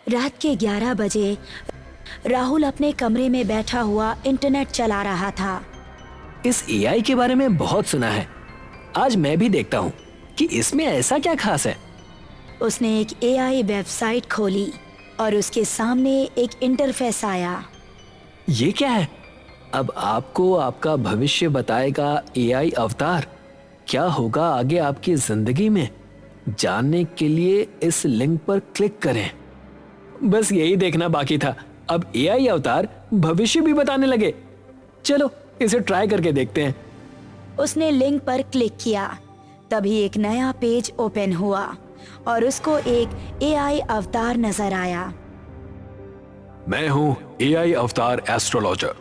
रात के 11 बजे राहुल अपने कमरे में बैठा हुआ इंटरनेट चला रहा था। इस एआई के बारे में बहुत सुना है, आज मैं भी देखता हूँ कि इसमें ऐसा क्या खास है। उसने एक एआई वेबसाइट खोली और उसके सामने एक इंटरफेस आया। ये क्या है? अब आपको आपका भविष्य बताएगा एआई अवतार। क्या होगा आगे आपकी जिंदगी में, जानने के लिए इस लिंक पर क्लिक करें। बस यही देखना बाकी था। अब एआई अवतार भविष्य भी बताने लगे। चलो इसे ट्राई करके देखते हैं। उसने लिंक पर क्लिक किया, तभी एक नया पेज ओपन हुआ और उसको एक एआई अवतार नजर आया। मैं हूं एआई अवतार एस्ट्रोलॉजर।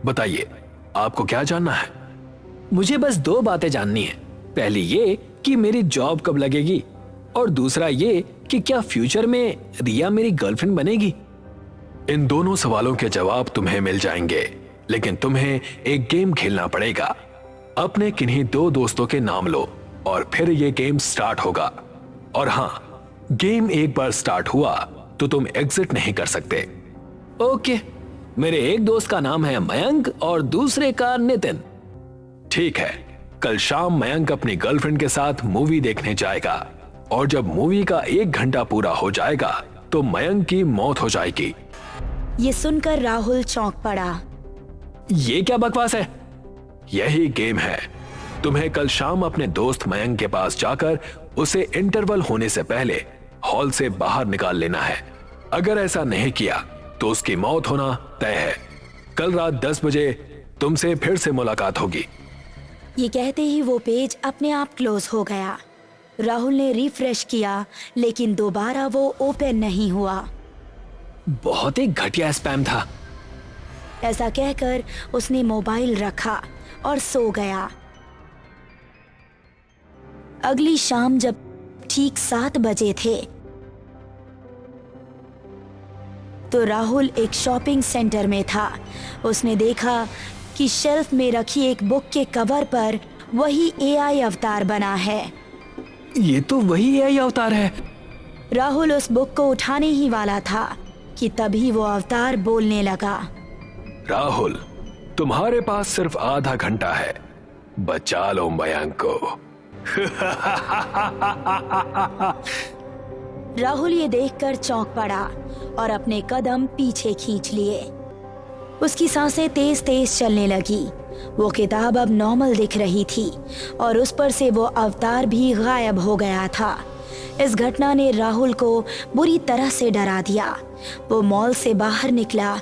बताइए आपको क्या जानना है? मुझे बस 2 बातें जाननी है। पहली ये कि मेरी जॉब कब लगेगी, और दूसरा ये कि क्या फ्यूचर में रिया मेरी गर्लफ्रेंड बनेगी। इन दोनों सवालों के जवाब तुम्हें मिल जाएंगे, लेकिन तुम्हें एक गेम खेलना पड़ेगा। अपने किन्हीं 2 दोस्तों के नाम लो और फिर ये गेम स्टार्ट होगा। और हाँ, गेम एक बार स्टार्ट हुआ तो तुम एग्जिट नहीं कर सकते। ओके, मेरे एक दोस्त का नाम है मयंक और दूसरे का नितिन। ठीक है, कल शाम मयंक अपनी गर्लफ्रेंड के साथ मूवी देखने जाएगा, और जब मूवी का 1 घंटा पूरा हो जाएगा तो मयंक की मौत हो जाएगी। ये सुनकर राहुल चौंक पड़ा। ये क्या बकवास है? यही गेम है। तुम्हें कल शाम अपने दोस्त मयंक के पास जाकर उसे इंटरवल होने से पहले हॉल से बाहर निकाल लेना है। अगर ऐसा नहीं किया तो उसकी मौत होना तय है। कल रात 10 बजे तुमसे फिर से मुलाकात होगी। ये कहते ही वो पेज अपने आप क्लोज हो गया। राहुल ने रिफ्रेश किया, लेकिन दोबारा वो ओपन नहीं हुआ। बहुत ही घटिया स्पैम था। ऐसा कहकर उसने मोबाइल रखा और सो गया। अगली शाम जब ठीक 7 बजे थे तो राहुल एक शॉपिंग सेंटर में था। उसने देखा कि शेल्फ में रखी एक बुक के कवर पर वही एआई अवतार बना है। ये तो वही एआई अवतार है। राहुल उस बुक को उठाने ही वाला था कि तभी वो अवतार बोलने लगा। राहुल, तुम्हारे पास सिर्फ आधा घंटा है, बचा लो मयंक को। राहुल ये देखकर चौंक पड़ा और अपने कदम पीछे खींच लिए। उसकी सांसें तेज तेज चलने लगी। वो किताब अब नॉर्मल दिख रही थी और उस पर से वो अवतार भी गायब हो गया था। इस घटना ने राहुल को बुरी तरह से डरा दिया। वो मॉल से बाहर निकला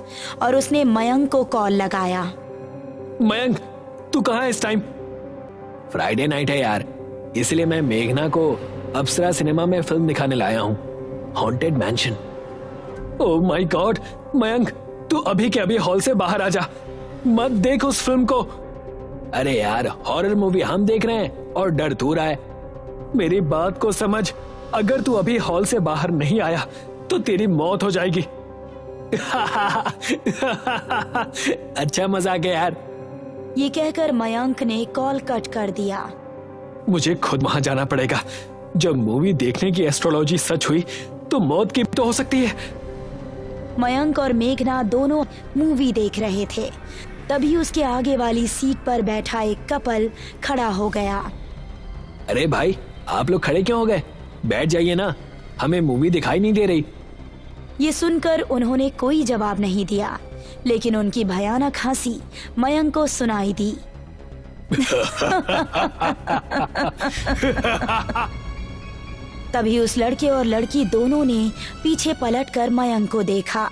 और उसने मयंक को कॉल लगाया। मयंक, तू कहाँ है इस टाइम? फ्राइडे नाइट है यार, इसलिए मैं मेघना को अप्सरा सिनेमा में फिल्म दिखाने लाया हूँ, haunted mention. Oh my God, Mayank तू अभी के अभी हॉल से बाहर आ जा, मत देख उस फिल्म को। अरे यार, हॉरर मूवी हम देख रहे हैं और डर तू रहा है। मेरी बात को समझ, अगर तू अभी हॉल से बाहर नहीं आया तो तेरी मौत हो जाएगी। अच्छा मजाक है यार। ये कहकर मयंक ने कॉल कट कर दिया। मुझे खुद वहां जाना पड़ेगा। जब मूवी देखने की एस्ट्रोलॉजी सच हुई तो मौत की तो हो सकती है। मयंक और मेघना दोनों मूवी देख रहे थे। तभी उसके आगे वाली सीट पर बैठा एक कपल खड़ा हो गया। अरे भाई, आप लोग खड़े क्यों हो गए? बैठ जाइए ना, हमें मूवी दिखाई नहीं दे रही। ये सुनकर उन्होंने कोई जवाब नहीं दिया, लेकिन उनकी भयानक हंसी मयंक को सुनाई दी। तभी उस लड़के और लड़की दोनों ने पीछे पलटकर मयंक को देखा।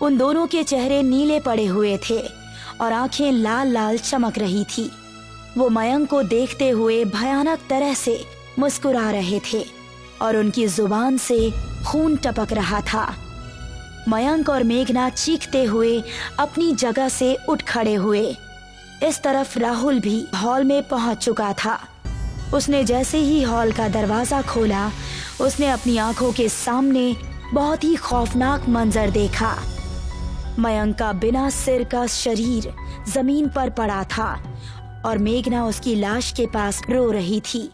उन दोनों के चेहरे नीले पड़े हुए थे और आंखें लाल लाल चमक रही थी। वो मयंक को देखते हुए भयानक तरह से मुस्कुरा रहे थे और उनकी जुबान से खून टपक रहा था। मयंक और मेघना चीखते हुए अपनी जगह से उठ खड़े हुए। इस तरफ राहुल भी हॉल में पहुंच चुका था। उसने जैसे ही हॉल का दरवाजा खोला, उसने अपनी आंखों के सामने बहुत ही खौफनाक मंजर देखा। मयंक का बिना सिर का शरीर जमीन पर पड़ा था और मेघना उसकी लाश के पास रो रही थी।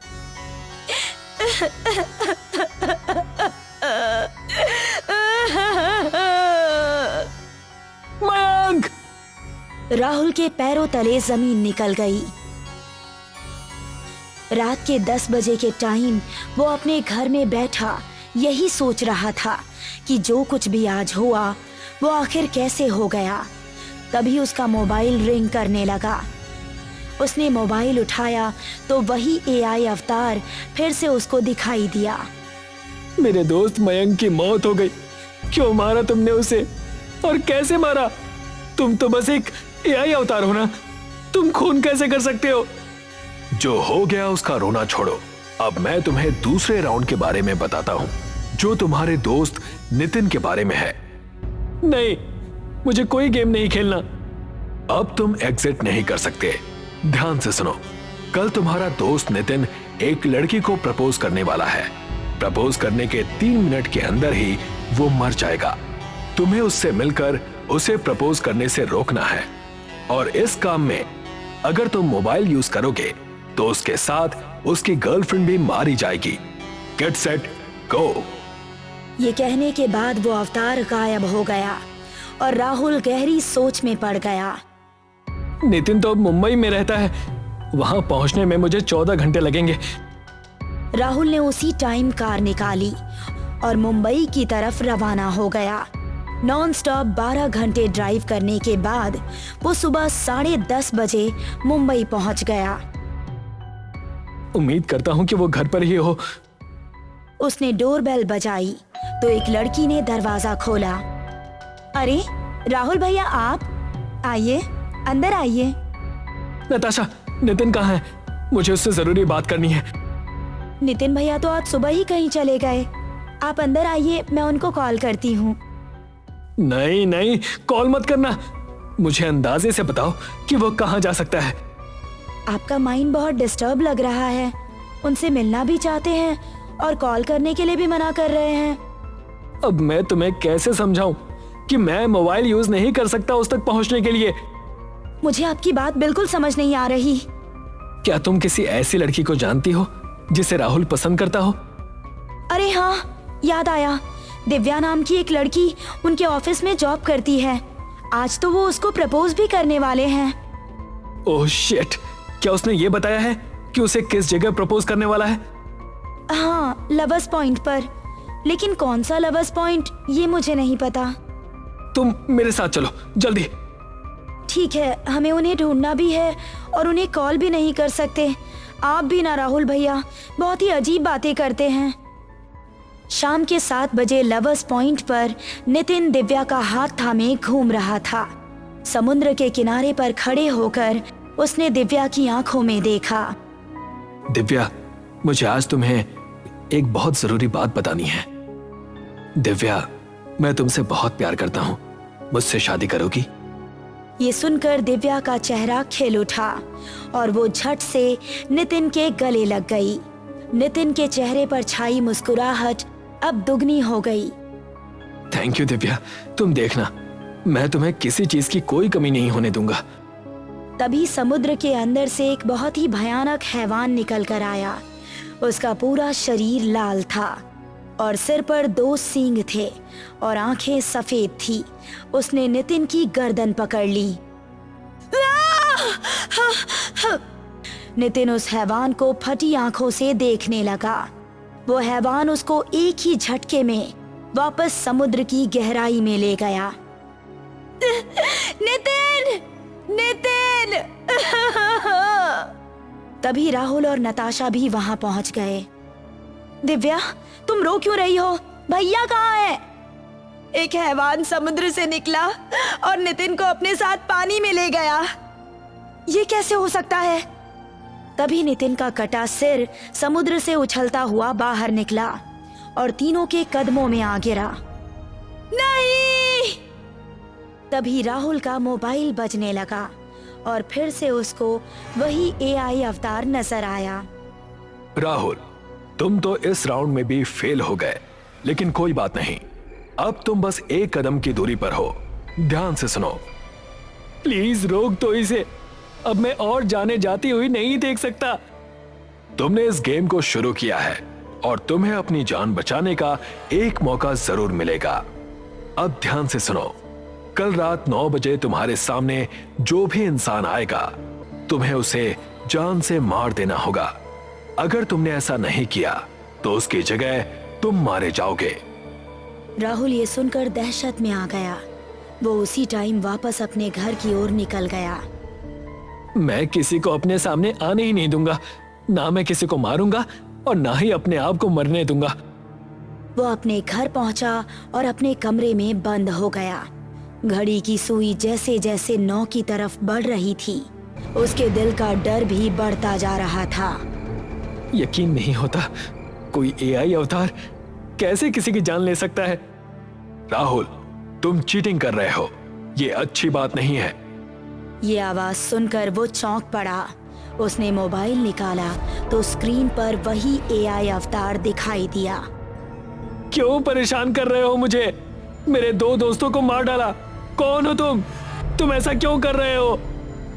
मयंक! राहुल के पैरों तले जमीन निकल गई। रात के 10 बजे के टाइम वो अपने घर में बैठा यही सोच रहा था कि जो कुछ भी आज हुआ वो आखिर कैसे हो गया। तभी उसका मोबाइल रिंग करने लगा। उसने मोबाइल उठाया तो वही एआई अवतार फिर से उसको दिखाई दिया। मेरे दोस्त मयंक की मौत हो गई। क्यों मारा तुमने उसे और कैसे मारा? तुम तो बस एक एआई अवतार हो ना, तुम खून कैसे कर सकते हो? जो हो गया उसका रोना छोड़ो। अब मैं तुम्हें दूसरे राउंड के बारे में बताता हूँ, जो तुम्हारे दोस्त नितिन के बारे में है। नहीं, मुझे कोई गेम नहीं खेलना। अब तुम एग्जिट नहीं कर सकते। ध्यान से सुनो। कल तुम्हारा दोस्त नितिन एक लड़की को प्रपोज करने वाला है। प्रपोज करने के 3 मिनट के अंदर ही वो मर जाएगा। तुम्हें उससे मिलकर उसे प्रपोज करने से रोकना है। और इस काम में अगर तुम मोबाइल यूज करोगे तो उसके साथ उसकी गर्लफ्रेंड भी मारी जाएगी। Get set go. ये कहने के बाद वो अवतार गायब हो गया और राहुल गहरी सोच में पड़ गया। नितिन तो अब मुंबई में रहता है, वहां पहुंचने में मुझे 14 घंटे लगेंगे। राहुल ने उसी टाइम कार निकाली और मुंबई की तरफ रवाना हो गया। नॉन स्टॉप 12 घंटे ड्राइव करने के बाद वो सुबह 10:30 बजे मुंबई पहुंच गया। उम्मीद करता हूं कि वो घर पर ही हो। उसने डोरबेल बजाई तो एक लड़की ने दरवाजा खोला। अरे राहुल भैया, आप आइए, अंदर आइए। नताशा, नितिन कहाँ है? मुझे उससे जरूरी बात करनी है। नितिन भैया तो आज सुबह ही कहीं चले गए। आप अंदर आइए, मैं उनको कॉल करती हूँ। नहीं नहीं, कॉल मत करना। मुझे अंदाजे से बताओ कि वो कहाँ जा सकता है। आपका माइंड बहुत डिस्टर्ब लग रहा है। उनसे मिलना भी चाहते हैं और कॉल करने के लिए भी मना कर रहे हैं। अब मैं तुम्हें कैसे समझाऊं कि मैं मोबाइल यूज नहीं कर सकता उस तक पहुंचने के लिए? मुझे आपकी बात बिल्कुल समझ नहीं आ रही। क्या तुम किसी ऐसी लड़की को जानती हो जिसे राहुल पसंद करता हो? अरे हाँ, याद आया। दिव्या नाम की एक लड़की उनके ऑफिस में जॉब करती है। आज तो वो उसको प्रपोज भी करने वाले हैं। ओह शिट, क्या उसने ये बताया है कि उसे किस जगह प्रपोज करने वाला है? हाँ, लवर्स पॉइंट पर। लेकिन कौन सा लवर्स पॉइंट ये मुझे नहीं पता। तुम मेरे साथ चलो जल्दी। ठीक है, हमें उन्हें ढूंढना भी है और उन्हें कॉल भी नहीं कर सकते। आप भी ना राहुल भैया, बहुत ही अजीब बातें करते हैं। शाम के 7 बजे लवर्स पॉइंट पर नितिन दिव्या का हाथ थामे घूम रहा था। समुद्र के किनारे पर खड़े होकर उसने दिव्या की आंखों में देखा। दिव्या, मुझे आज तुम्हें एक बहुत जरूरी बात बतानी है। दिव्या, मैं तुमसे बहुत प्यार करता हूँ। मुझसे शादी करोगी? ये सुनकर दिव्या का चेहरा खिल उठा और वो झट से नितिन के गले लग गई। नितिन के चेहरे पर छाई मुस्कुराहट अब दुगनी हो गई। थैंक यू दिव्या, तुम देखना, मैं तुम्हें किसी चीज की कोई कमी नहीं होने दूंगा। तभी समुद्र के अंदर से एक बहुत ही भयानक हैवान निकल कर आया। उसका पूरा शरीर लाल था और सिर पर 2 सींग थे और आंखें सफेद थी। उसने नितिन की गर्दन पकड़ ली। नितिन उस हैवान को फटी आंखों से देखने लगा। वो हैवान उसको एक ही झटके में वापस समुद्र की गहराई में ले गया। नितिन! नितिन! तभी राहुल और नताशा भी वहां पहुंच गए। दिव्या, तुम रो क्यों रही हो? भैया कहाँ है? एक हैवान समुद्र से निकला और नितिन को अपने साथ पानी में ले गया। ये कैसे हो सकता है? तभी नितिन का कटा सिर समुद्र से उछलता हुआ बाहर निकला और तीनों के कदमों में आ गिरा। नहीं! तभी राहुल का मोबाइल बजने लगा और फिर से उसको वही एआई अवतार नजर आया। राहुल, तुम तो इस राउंड में भी फेल हो गए, लेकिन कोई बात नहीं। अब तुम बस एक कदम की दूरी पर हो। ध्यान से सुनो। प्लीज रोक दो इसे। अब मैं और जाने जाती हुई नहीं देख सकता। तुमने इस गेम को शुरू किया है और तुम्हें अपनी जान बचाने का एक मौका जरूर मिलेगा। अब ध्यान से सुनो। कल रात 9 बजे तुम्हारे सामने जो भी इंसान आएगा, तुम्हें उसे जान से मार देना होगा। अगर तुमने ऐसा नहीं किया तो उसकी जगह तुम मारे जाओगे। राहुल ये सुनकर दहशत में आ गया। वो उसी टाइम वापस अपने घर की ओर निकल गया। मैं किसी को अपने सामने आने ही नहीं दूंगा। ना मैं किसी को मारूंगा और ना ही अपने आप को मरने दूंगा। वो अपने घर पहुंचा और अपने कमरे में बंद हो गया। घड़ी की सुई जैसे जैसे 9 की तरफ बढ़ रही थी, उसके दिल का डर भी बढ़ता जा रहा था। यकीन नहीं होता, कोई एआई अवतार कैसे किसी की जान ले सकता है। राहुल, तुम चीटिंग कर रहे हो, ये अच्छी बात नहीं है। ये आवाज सुनकर वो चौंक पड़ा। उसने मोबाइल निकाला तो स्क्रीन पर वही एआई अवतार दिखाई दिया। क्यों परेशान कर रहे हो मुझे? मेरे 2 दोस्तों को मार डाला। कौन हो तुम? तुम ऐसा क्यों कर रहे हो?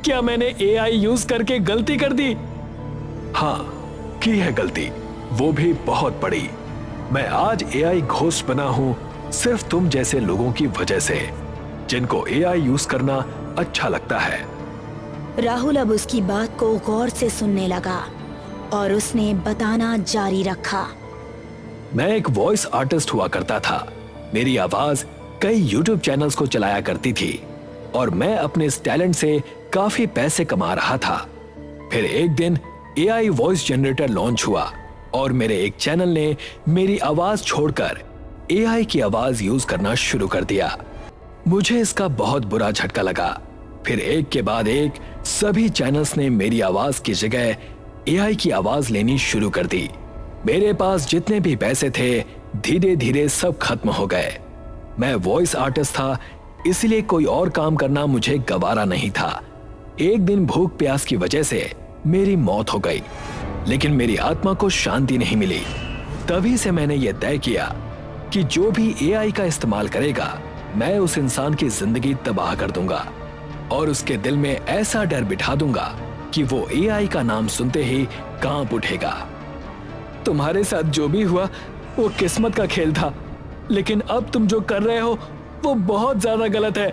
क्या मैंने एआई यूज करके गलती कर दी? हाँ, की है गलती, वो भी बहुत बड़ी। मैं आज एआई घोस्ट बना हूं सिर्फ तुम जैसे लोगों की वजह से, जिनको एआई यूज करना अच्छा लगता है। राहुल अब उसकी बात को गौर से सुनने लगा और उसने बताना जारी रखा। मैं एक वॉइस आर्टिस्ट हुआ करता था। मेरी आवाज कई YouTube चैनल्स को चलाया करती थी और मैं अपने इस टैलेंट से काफी पैसे कमा रहा था। फिर एक दिन एआई वॉइस जनरेटर लॉन्च हुआ और मेरे एक चैनल ने मेरी आवाज छोड़कर एआई की आवाज यूज करना शुरू कर दिया। मुझे इसका बहुत बुरा झटका लगा। फिर एक के बाद एक सभी चैनल्स ने मेरी आवाज की जगह एआई की आवाज लेनी शुरू कर दी। मेरे पास जितने भी पैसे थे धीरे धीरे सब खत्म हो गए। मैं वॉइस आर्टिस्ट था, इसलिए कोई और काम करना मुझे गवारा नहीं था। एक दिन भूख प्यास की वजह से मेरी मौत हो गई, लेकिन मेरी आत्मा को शांति नहीं मिली। तभी से मैंने यह तय किया कि जो भी एआई का इस्तेमाल करेगा, मैं उस इंसान की जिंदगी तबाह कर दूंगा और उसके दिल में ऐसा डर बिठा दूंगा कि वो एआई का नाम सुनते ही कांप उठेगा। तुम्हारे साथ जो भी हुआ वो किस्मत का खेल था, लेकिन अब तुम जो कर रहे हो वो बहुत ज्यादा गलत है।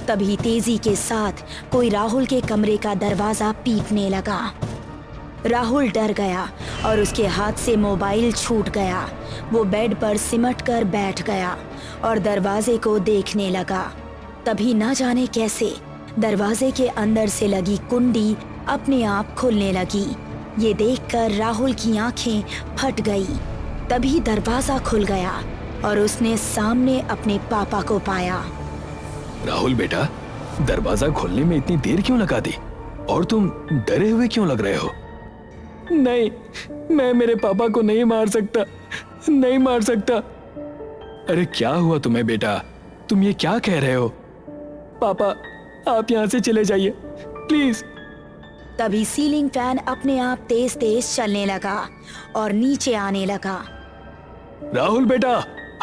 तभी तेजी के साथ कोई राहुल के कमरे का दरवाजा पीटने लगा। राहुल डर गया और उसके हाथ से मोबाइल छूट गया। वो बेड पर सिमट कर बैठ गया और दरवाजे को देखने लगा। तभी ना जाने कैसे दरवाजे के अंदर से लगी कुंडी अपने आप खुलने लगी। ये देखकर राहुल की आंखें फट गई। तभी दरवाजा खुल गया और उसने सामने अपने पापा को पाया। राहुल बेटा, दरवाजा खोलने में इतनी देर क्यों लगा दी और तुम डरे हुए क्यों लग रहे हो? नहीं, मैं मेरे पापा को नहीं मार सकता, नहीं मार सकता। अरे क्या हुआ तुम्हें बेटा? तुम ये क्या कह रहे हो? पापा, आप यहाँ से चले जाइए प्लीज। तभी सीलिंग फैन अपने आप तेज तेज चलने लगा और नीचे आने लगा। राहुल बेटा,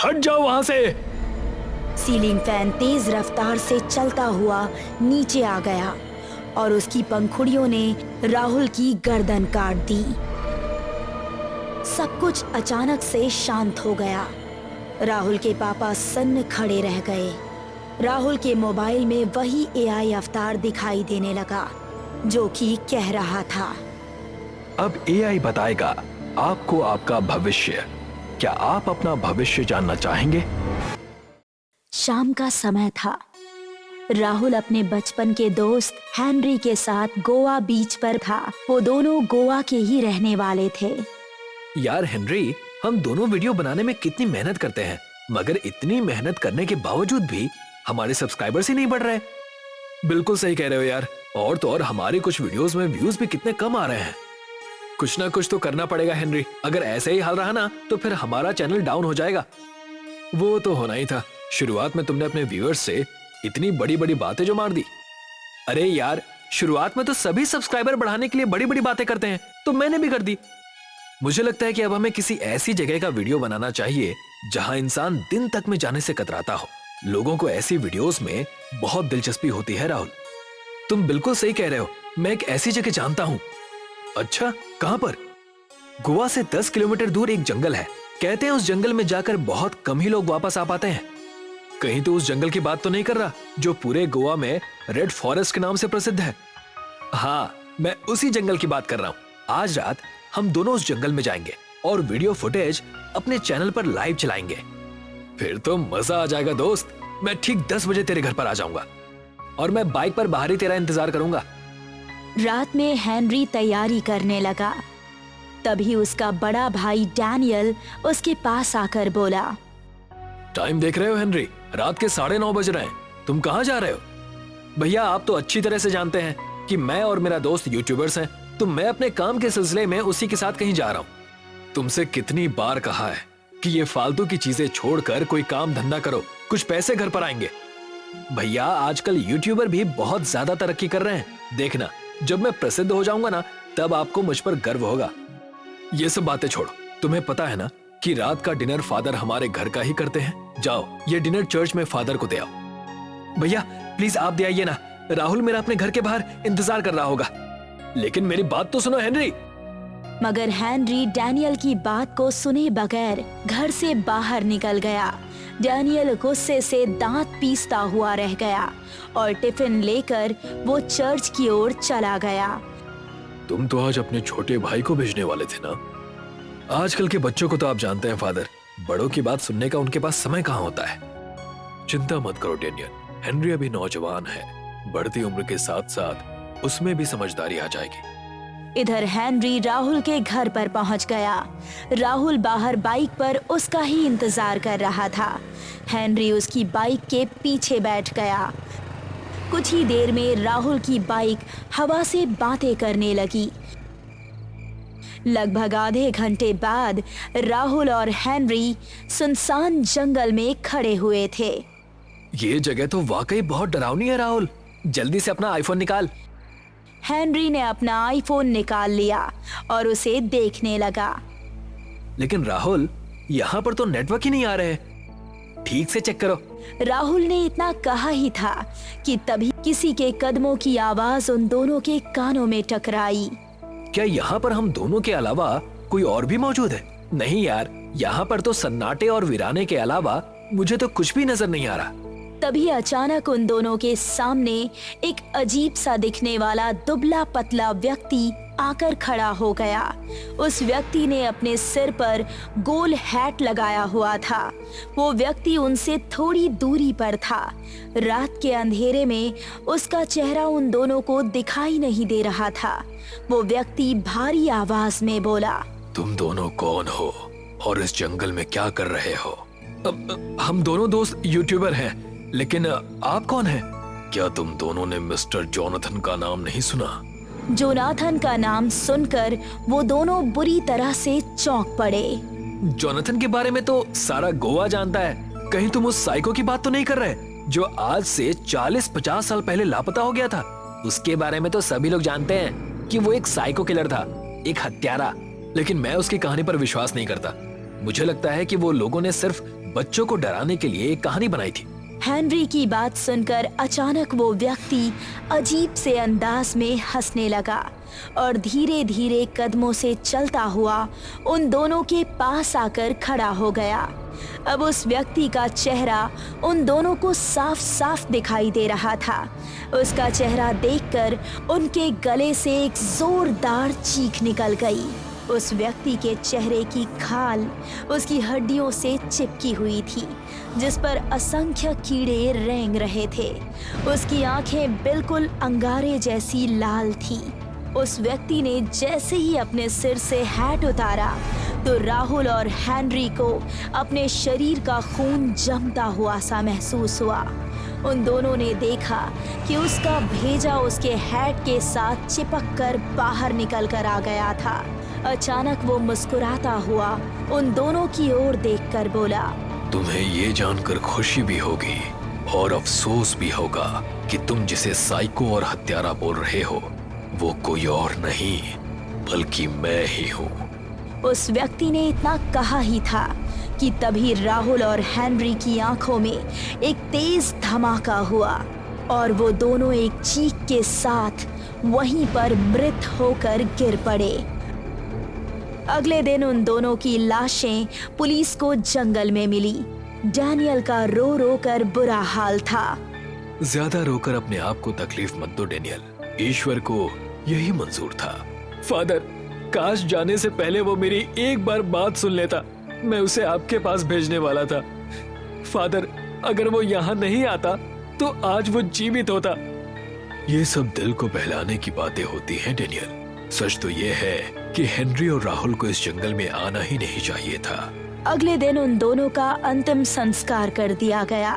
हट जाओ वहां से। सीलिंग फैन तेज रफ्तार से चलता हुआ नीचे आ गया और उसकी पंखुड़ियों ने राहुल की गर्दन काट दी। सब कुछ अचानक से शांत हो गया। राहुल के पापा सन्न खड़े रह गए। राहुल के मोबाइल में वही एआई अवतार दिखाई देने लगा जो कि कह रहा था, अब एआई बताएगा आपको आपका भविष्य। क्या आप अपना भविष्य जानना चाहेंगे? शाम का समय था। राहुल अपने बचपन के दोस्त हेनरी के साथ गोवा बीच पर था। वो दोनों गोवा के ही रहने वाले थे। यार हेनरी, हम दोनों वीडियो बनाने में कितनी मेहनत करते हैं, मगर इतनी मेहनत करने के बावजूद भी हमारे सब्सक्राइबर्स ही नहीं बढ़ रहे। बिल्कुल सही कह रहे हो यार। और तो और हमारे कुछ वीडियोस में व्यूज भी कितने कम आ रहे हैं। कुछ ना कुछ तो करना पड़ेगा हेनरी। अगर ऐसे ही हाल रहा ना तो फिर हमारा चैनल डाउन हो जाएगा। वो तो होना ही था। शुरुआत में तुमने अपने व्यूअर्स से इतनी बड़ी बड़ी बातें जो मार दी। अरे यार, शुरुआत में तो सभी सब्सक्राइबर बढ़ाने के लिए बड़ी बड़ी बातें करते हैं, तो मैंने भी कर दी। मुझे लगता है कि अब हमें किसी ऐसी जगह का वीडियो बनाना चाहिए जहां इंसान दिन तक में जाने से कतराता हो। लोगों को ऐसी वीडियोस में बहुत दिलचस्पी होती है। राहुल, तुम बिल्कुल सही कह रहे हो। मैं एक ऐसी जगह जानता हूं। अच्छा, कहां पर? गोवा से 10 किलोमीटर दूर एक जंगल है। कहते हैं उस जंगल में जाकर बहुत कम ही लोग वापस आ पाते हैं। कहीं तो उस जंगल की बात तो नहीं कर रहा जो पूरे गोवा में रेड फॉरेस्ट के नाम से प्रसिद्ध है? हाँ, मैं उसी जंगल की बात कर रहा हूँ। आज रात हम दोनों उस जंगल में जाएंगे और वीडियो फुटेज अपने चैनल पर लाइव चलाएंगे। फिर तो मजा आ जाएगा दोस्त। मैं ठीक 10 बजे तेरे घर पर आ जाऊंगा और मैं बाइक पर बाहर ही तेरा इंतजार करूंगा। रात में हेनरी तैयारी करने लगा। तभी उसका बड़ा भाई डैनियल उसके पास आकर बोला, टाइम देख रहे हो हेनरी? रात के 9:30 बज रहे हैं। तुम कहाँ जा रहे हो? भैया, आप तो अच्छी तरह से जानते हैं कि मैं और मेरा दोस्त यूट्यूबर्स हैं, तो मैं अपने काम के सिलसिले में उसी के साथ कहीं जा रहा हूँ। तुमसे कितनी बार कहा है कि ये फालतू की चीजें छोड़कर कोई काम धंधा करो, कुछ पैसे घर पर आएंगे। भैया, आजकल यूट्यूबर भी बहुत ज्यादा तरक्की कर रहे हैं। देखना, जब मैं प्रसिद्ध हो जाऊंगा ना, तब आपको मुझ पर गर्व होगा। ये सब बातें छोड़ो। तुम्हें पता है ना कि रात का डिनर फादर हमारे घर का ही करते हैं। जाओ, ये डिनर चर्च में फादर को दे आओ। भैया प्लीज आप दे आइए ना, राहुल मेरा अपने घर के बाहर इंतजार कर रहा होगा। लेकिन मेरी बात तो सुनो हेनरी। मगर हेनरी डैनियल की बात को सुने बगैर घर से बाहर निकल गया। डैनियल गुस्से से दांत पीसता हुआ रह गया और टिफिन लेकर वो चर्च की ओर चला गया। तुम तो आज अपने छोटे भाई को भेजने वाले थे ना? आजकल के बच्चों को तो आप जानते हैं फादर, बड़ों की बात सुनने का उनके पास समय कहाँ होता है। चिंता मत करो डैनियल, हेनरी अभी नौजवान है। बढ़ती उम्र के साथ साथ उसमें भी समझदारी आ जाएगी। इधर हेनरी राहुल के घर पर पहुंच गया। राहुल बाहर बाइक पर उसका ही इंतजार कर रहा था। हेनरी उसकी बाइक के पीछे बैठ गया। कुछ ही देर में राहुल की बाइक हवा से बातें करने लगी। लगभग आधे घंटे बाद राहुल और हेनरी सुनसान जंगल में खड़े हुए थे। ये जगह तो वाकई बहुत डरावनी है राहुल, जल्दी से अपना आईफोन निकाल। हेनरी ने अपना आईफोन निकाल लिया और उसे देखने लगा। लेकिन राहुल, यहाँ पर तो नेटवर्क ही नहीं आ रहे। ठीक से चेक करो। राहुल ने इतना कहा ही था कि तभी किसी के कदमों की आवाज उन दोनों के कानों में टकराई। क्या यहाँ पर हम दोनों के अलावा कोई और भी मौजूद है? नहीं यार, यहाँ पर तो सन्नाटे और वीराने के अलावा मुझे तो कुछ भी नजर नहीं आ रहा। तभी अचानक उन दोनों के सामने एक अजीब सा दिखने वाला दुबला पतला व्यक्ति आकर खड़ा हो गया। उस व्यक्ति ने अपने सिर पर गोल हैट लगाया हुआ था। वो व्यक्ति उनसे थोड़ी दूरी पर था। रात के अंधेरे में उसका चेहरा उन दोनों को दिखाई नहीं दे रहा था। वो व्यक्ति भारी आवाज में बोला, तुम दोनों कौन हो और इस जंगल में क्या कर रहे हो? हम दोनों दोस्त यूट्यूबर हैं, लेकिन आप कौन हैं? क्या तुम दोनों ने मिस्टर जोनाथन का नाम नहीं सुना? जोनाथन का नाम सुनकर वो दोनों बुरी तरह से चौंक पड़े। जोनाथन के बारे में तो सारा गोवा जानता है। कहीं तुम उस साइको की बात तो नहीं कर रहे जो आज से 40-50 साल पहले लापता हो गया था? उसके बारे में तो सभी लोग जानते हैं कि वो एक साइको किलर था, एक हत्यारा। लेकिन मैं उसकी कहानी पर विश्वास नहीं करता। मुझे लगता है कि वो लोगों ने सिर्फ बच्चों को डराने के लिए एक कहानी बनाई थी। हेनरी की बात सुनकर अचानक वो व्यक्ति अजीब से अंदाज में हंसने लगा और धीरे धीरे कदमों से चलता हुआ उन दोनों के पास आकर खड़ा हो गया। अब उस व्यक्ति का चेहरा उन दोनों को साफ साफ दिखाई दे रहा था। उसका चेहरा देखकर उनके गले से एक जोरदार चीख निकल गई। उस व्यक्ति के चेहरे की खाल उसकी हड्डियों से चिपकी हुई थी, जिस पर असंख्य कीड़े रेंग रहे थे। उसकी आंखें बिल्कुल अंगारे जैसी लाल थी। उस व्यक्ति ने जैसे ही अपने सिर से हैट उतारा तो राहुल और हेनरी को अपने शरीर का खून जमता हुआ सा महसूस हुआ। उन दोनों ने देखा कि उसका भेजा उसके हैट के साथ चिपक कर बाहर निकल कर आ गया था। अचानक वो मुस्कुराता हुआ उन दोनों की ओर देखकर बोला, तुम्हें ये जानकर खुशी भी होगी और अफसोस भी होगा कि तुम जिसे साइको और हत्यारा बोल रहे हो वो कोई और नहीं बल्कि मैं ही हूँ। उस व्यक्ति ने इतना कहा ही था कि तभी राहुल और हेनरी की आंखों में एक तेज धमाका हुआ और वो दोनों एक चीख के साथ वहीं पर मृत होकर गिर पड़े। अगले दिन उन दोनों की लाशें पुलिस को जंगल में मिली। डैनियल का रो रो कर बुरा हाल था। ज्यादा रोकर अपने आप को तकलीफ मत दो डेनियल, ईश्वर को यही मंजूर था। फादर, काश जाने से पहले वो मेरी एक बार बात सुन लेता। मैं उसे आपके पास भेजने वाला था। फादर, अगर वो यहाँ नहीं आता तो आज वो जीवित होता। ये सब दिल को बहलाने की बातें होती हैं डेनियल। सच तो ये है कि हेनरी और राहुल को इस जंगल में आना ही नहीं चाहिए था। अगले दिन उन दोनों का अंतिम संस्कार कर दिया गया।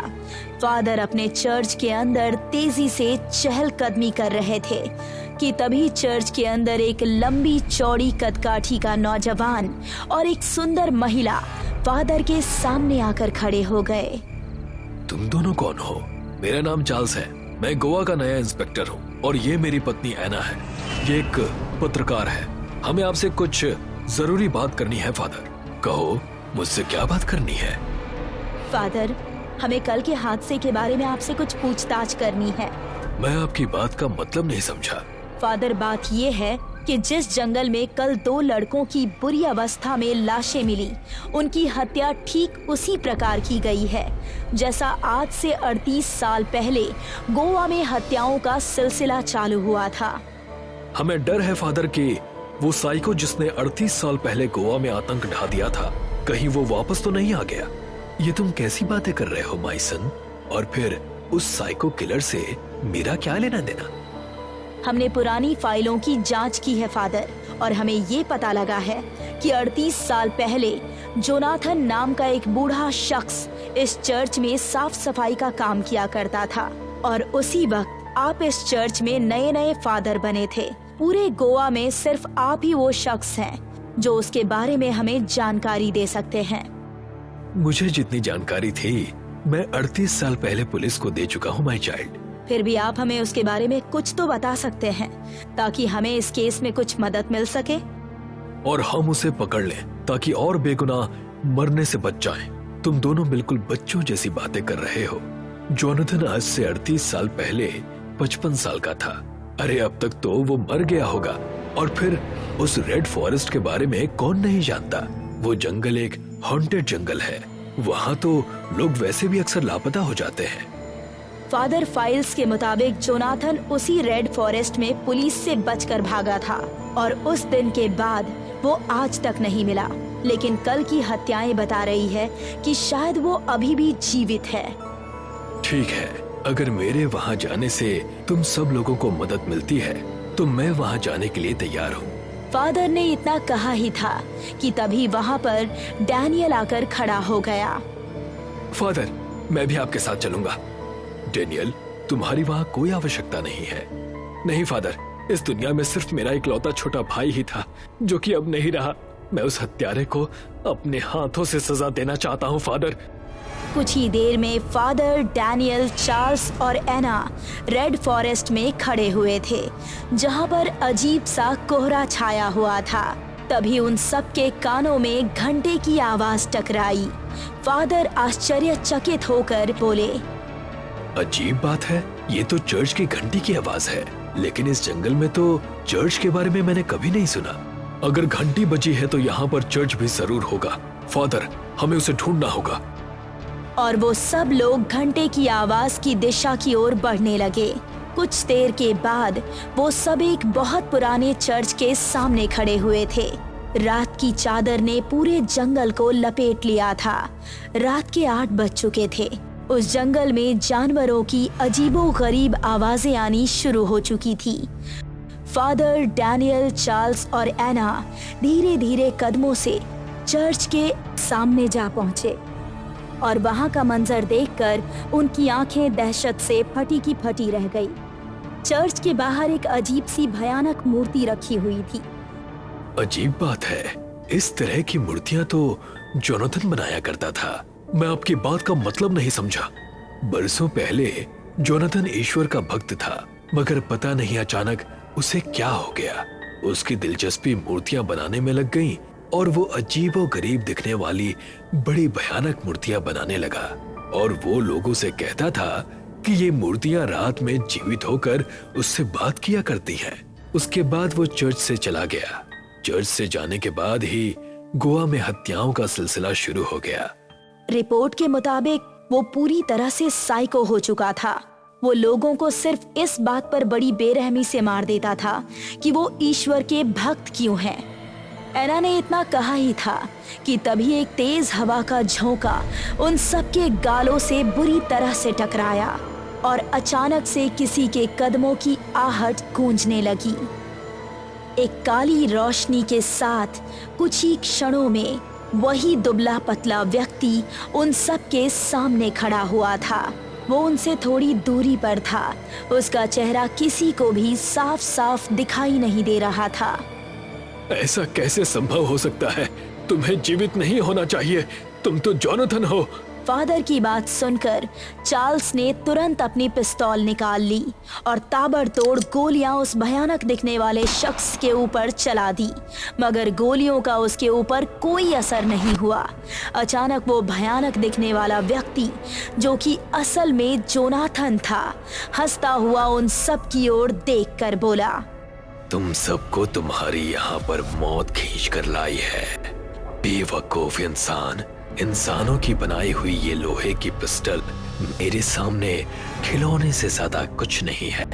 फादर अपने चर्च के अंदर तेजी से चहलकदमी कर रहे थे कि तभी चर्च के अंदर एक लंबी चौड़ी कदकाठी का नौजवान और एक सुंदर महिला फादर के सामने आकर खड़े हो गए। तुम दोनों कौन हो? मेरा नाम चार्ल्स है, मैं गोवा का नया इंस्पेक्टर हूँ और ये मेरी पत्नी एना है। ये एक पत्रकार है। हमें आपसे कुछ जरूरी बात करनी है फादर। कहो, मुझसे क्या बात करनी है? फादर, हमें कल के हादसे के बारे में आपसे कुछ पूछताछ करनी है। मैं आपकी बात का मतलब नहीं समझा। फादर, बात ये है कि जिस जंगल में कल 2 लड़कों की बुरी अवस्था में लाशें मिली, उनकी हत्या ठीक उसी प्रकार की गई है जैसा आज से 38 साल पहले गोवा में हत्याओं का सिलसिला चालू हुआ था। हमें डर है फादर कि वो साइको जिसने 38 साल पहले गोवा में आतंक ढा दिया था, कहीं वो वापस तो नहीं आ गया। ये तुम कैसी बातें कर रहे हो माय सन? और फिर उस साइको किलर से मेरा क्या लेना देना? हमने पुरानी फाइलों की जांच की है फादर, और हमें ये पता लगा है कि 38 साल पहले जोनाथन नाम का एक बूढ़ा शख्स इस चर्च में साफ सफाई का काम किया करता था, और उसी वक्त आप इस चर्च में नए नए फादर बने थे। पूरे गोवा में सिर्फ आप ही वो शख्स हैं जो उसके बारे में हमें जानकारी दे सकते हैं। मुझे जितनी जानकारी थी मैं 38 साल पहले पुलिस को दे चुका हूँ माय चाइल्ड। फिर भी आप हमें उसके बारे में कुछ तो बता सकते हैं ताकि हमें इस केस में कुछ मदद मिल सके और हम उसे पकड़ लें ताकि और बेगुनाह मरने से बच जाएं। तुम दोनों बिल्कुल बच्चों जैसी बातें कर रहे हो। जोनाथन आज से 38 साल पहले 55 साल का था। अरे अब तक तो वो मर गया होगा। और फिर उस रेड फॉरेस्ट के बारे में कौन नहीं जानता? वो जंगल एक हॉन्टेड जंगल है। वहाँ तो लोग वैसे भी अक्सर लापता हो जाते हैं। फादर, फाइल्स के मुताबिक जोनाथन उसी रेड फॉरेस्ट में पुलिस से बचकर भागा था और उस दिन के बाद वो आज तक नहीं मिला। लेकिन कल की हत्याएं बता रही है कि शायद वो अभी भी जीवित है। ठीक है, अगर मेरे वहाँ जाने से तुम सब लोगों को मदद मिलती है तो मैं वहाँ जाने के लिए तैयार हूँ। फादर ने इतना कहा ही था कि तभी वहाँ पर डैनियल आकर खड़ा हो गया। फादर, मैं भी आपके साथ चलूंगा। डैनियल, तुम्हारी वहाँ कोई आवश्यकता नहीं है। नहीं फादर, इस दुनिया में सिर्फ मेरा इकलौता छोटा भाई ही था जो कि अब नहीं रहा। मैं उस हत्यारे को अपने हाथों से सजा देना चाहता हूँ फादर। कुछ ही देर में फादर, डैनियल, चार्ल्स और एना रेड फॉरेस्ट में खड़े हुए थे जहाँ पर अजीब सा कोहरा छाया हुआ था। तभी उन सब के कानों में घंटे की आवाज टकराई। फादर आश्चर्यचकित होकर बोले, अजीब बात है, ये तो चर्च की घंटी की आवाज है, लेकिन इस जंगल में तो चर्च के बारे में मैंने कभी नहीं सुना। अगर घंटी बजी है तो यहाँ पर चर्च भी जरूर होगा। फादर, हमें उसे ढूंढना होगा। और वो सब लोग घंटे की आवाज की दिशा की ओर बढ़ने लगे। कुछ देर के बाद वो सब एक बहुत पुराने चर्च के सामने खड़े हुए थे। रात की चादर ने पूरे जंगल को लपेट लिया था। रात के 8 बज चुके थे। उस जंगल में जानवरों की अजीबोगरीब आवाजें आनी शुरू हो चुकी थी। फादर, डैनियल, चार्ल्स और एना धीरे धीरे कदमों से चर्च के सामने जा पहुंचे और वहां का मंजर देखकर उनकी आंखें दहशत से फटी की फटी रह गई। चर्च के बाहर एक अजीब सी भयानक मूर्ति रखी हुई थी। अजीब बात है, इस तरह की मूर्तियां तो जोनाथन बनाया करता था। मैं आपकी बात का मतलब नहीं समझा। बरसों पहले जोनाथन ईश्वर का भक्त था, मगर पता नहीं अचानक उसे क्या हो गया। उसकी दिलचस्पी मूर्तियां बनाने में लग गई और वो अजीबोगरीब दिखने वाली बड़ी भयानक मूर्तियां बनाने लगा। और वो लोगों से कहता था कि ये मूर्तियां रात में जीवित होकर उससे बात किया करती हैं। उसके बाद वो चर्च से चला गया। चर्च से जाने के बाद ही गोवा में हत्याओं का सिलसिला शुरू हो गया। रिपोर्ट के मुताबिक वो पूरी तरह से साइको हो चुका था। वो लोगों को सिर्फ इस बात पर बड़ी बेरहमी से मार देता था कि वो ईश्वर के भक्त क्यों हैं। एना ने इतना कहा ही था कि तभी एक तेज हवा का झोंका उन सबके गालों से बुरी तरह से टकराया और अचानक से किसी के कदमों की आहट गूंजने लगी। एक काली रोशनी के साथ कुछ ही क्षणों में वही दुबला पतला व्यक्ति उन सब के सामने खड़ा हुआ था। वो उनसे थोड़ी दूरी पर था। उसका चेहरा किसी को भी साफ साफ दिखाई नहीं दे रहा था। ऐसा कैसे संभव हो सकता है? तुम्हें जीवित नहीं होना चाहिए, तुम तो जोनाथन हो। फादर की बात सुनकर चार्ल्स ने तुरंत अपनी पिस्तौल निकाल ली और ताबड़तोड़ गोलियां उस भयानक दिखने वाले शख्स के ऊपर चला दी, मगर गोलियों का उसके ऊपर कोई असर नहीं हुआ। अचानक वो भयानक दिखने वाला व्यक्ति, जो कि असल में जोनाथन था, हंसता हुआ उन सब की ओर देखकर बोला, तुम सबको तुम्हारी यहाँ पर मौत खींच कर लाई है। बेवकूफ इंसान, इंसानों की बनाई हुई ये लोहे की पिस्टल मेरे सामने खिलौने से ज्यादा कुछ नहीं है।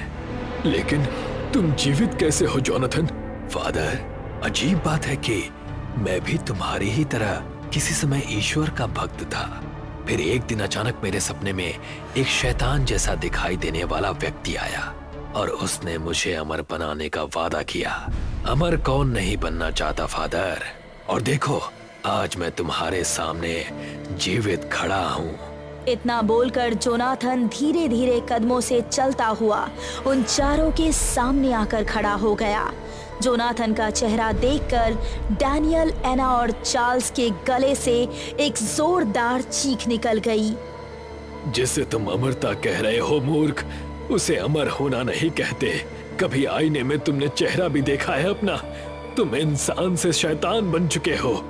लेकिन तुम जीवित कैसे हो जोनाथन? फादर, अजीब बात है कि मैं भी तुम्हारी ही तरह किसी समय ईश्वर का भक्त था। फिर एक दिन अचानक मेरे सपने में एक शैतान जैसा दिखाई देने वाला व्यक्ति आया और उसने मुझे अमर बनाने का वादा किया। अमर कौन नहीं बनना चाहता फादर? और देखो, आज मैं तुम्हारे सामने जीवित खड़ा हूँ। इतना बोलकर जोनाथन धीरे धीरे कदमों से चलता हुआ उन चारों के सामने आकर खड़ा हो गया। जोनाथन का चेहरा देखकर डैनियल, एना और चार्ल्स के गले से एक जोरदार चीख निकल गई। जिसे तुम अमरता कह रहे हो मूर्ख, उसे अमर होना नहीं कहते। कभी आईने में तुमने चेहरा भी देखा है अपना? तुम इंसान से शैतान बन चुके हो।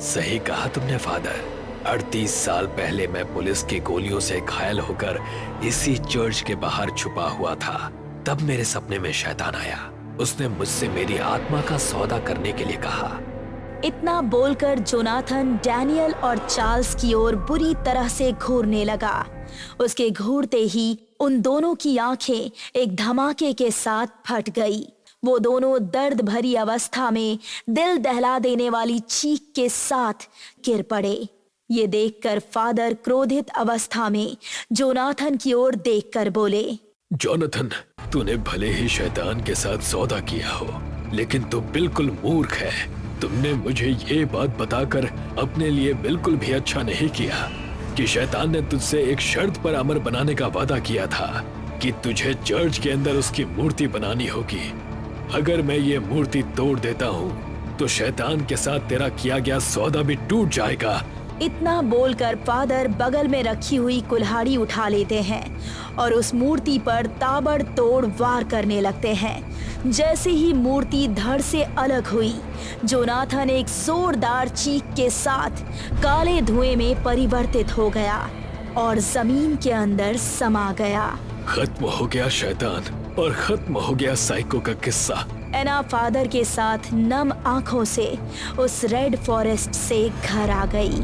सही कहा तुमने फादर। 38 साल पहले मैं पुलिस की गोलियों से घायल होकर इसी चर्च के बाहर छुपा हुआ था। तब मेरे सपने में शैतान आया। उसने मुझसे मेरी आत्मा का सौदा करने के लिए कहा। इतना बोलकर जोनाथन डैनियल और चार्ल्स की ओर बुरी तरह से घूरने लगा। उसके घूरते ही उन दोनों की आंखें एक धमाके के साथ फट गई। वो दोनों दर्द भरी अवस्था में दिल दहला देने वाली चीख के साथ गिर पड़े। ये देखकर फादर क्रोधित अवस्था में जोनाथन की ओर देखकर बोले, जोनाथन, तूने भले ही शैतान के साथ सौदा किया हो, लेकिन तू बिल्कुल मूर्ख है। तुमने मुझे ये बात बताकर अपने लिए बिल्कुल भी अच्छा नहीं किया कि शैतान ने तुझसे एक शर्त पर अमर बनाने का वादा किया था कि तुझे चर्च के अंदर उसकी मूर्ति बनानी होगी। अगर मैं ये मूर्ति तोड़ देता हूँ तो शैतान के साथ तेरा किया गया सौदा भी टूट जाएगा। इतना बोलकर फादर बगल में रखी हुई कुल्हाड़ी उठा लेते हैं और उस मूर्ति पर ताबड़तोड़ वार करने लगते हैं। जैसे ही मूर्ति धड़ से अलग हुई, जोनाथन एक जोरदार चीख के साथ काले धुएं में परिवर्तित हो गया और जमीन के अंदर समा गया। खत्म हो गया शैतान और खत्म हो गया साइको का किस्सा। एना फादर के साथ नम आंखों से उस रेड फॉरेस्ट से घर आ गई।